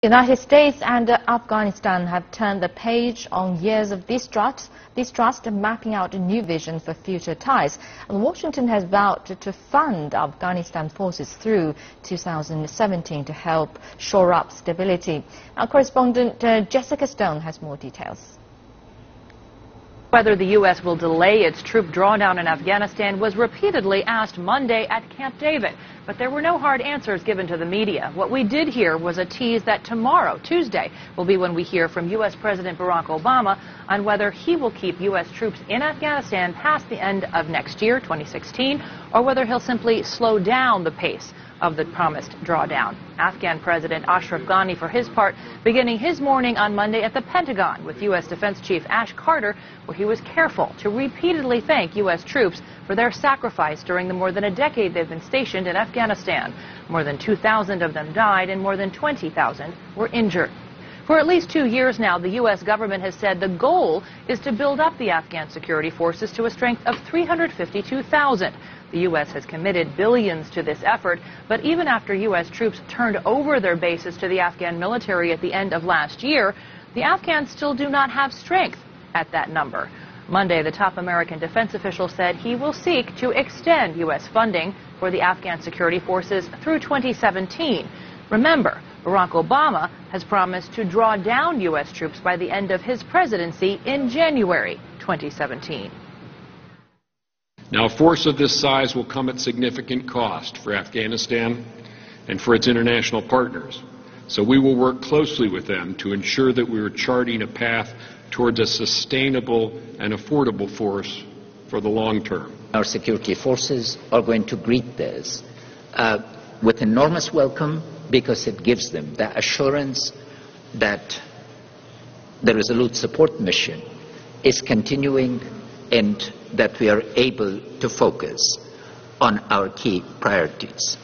The United States and Afghanistan have turned the page on years of distrust, mapping out a new vision for future ties. And Washington has vowed to fund Afghanistan forces through 2017 to help shore up stability. Our correspondent Jessica Stone has more details. Whether the U.S. will delay its troop drawdown in Afghanistan was repeatedly asked Monday at Camp David, but there were no hard answers given to the media. What we did hear was a tease that tomorrow, Tuesday, will be when we hear from U.S. President Barack Obama on whether he will keep U.S. troops in Afghanistan past the end of next year, 2016, or whether he'll simply slow down the pace of the promised drawdown. Afghan President Ashraf Ghani, for his part, beginning his morning on Monday at the Pentagon with U.S. Defense Chief Ash Carter, where he was careful to repeatedly thank U.S. troops for their sacrifice during the more than a decade they've been stationed in Afghanistan. More than 2,000 of them died and more than 20,000 were injured. For at least 2 years now, the U.S. government has said the goal is to build up the Afghan security forces to a strength of 352,000. The U.S. has committed billions to this effort, but even after U.S. troops turned over their bases to the Afghan military at the end of last year, the Afghans still do not have strength at that number. Monday, the top American defense official said he will seek to extend U.S. funding for the Afghan security forces through 2017. Remember, Barack Obama has promised to draw down U.S. troops by the end of his presidency in January 2017. Now, a force of this size will come at significant cost for Afghanistan and for its international partners. So we will work closely with them to ensure that we are charting a path towards a sustainable and affordable force for the long term. Our security forces are going to greet this with enormous welcome, because it gives them the assurance that the Resolute Support mission is continuing and that we are able to focus on our key priorities.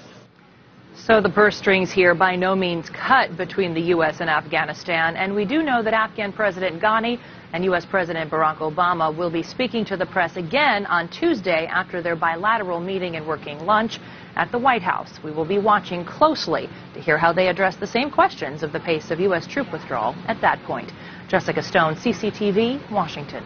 So the purse strings here by no means cut between the U.S. and Afghanistan, and we do know that Afghan President Ghani and U.S. President Barack Obama will be speaking to the press again on Tuesday after their bilateral meeting and working lunch at the White House. We will be watching closely to hear how they address the same questions of the pace of U.S. troop withdrawal at that point. Jessica Stone, CCTV, Washington.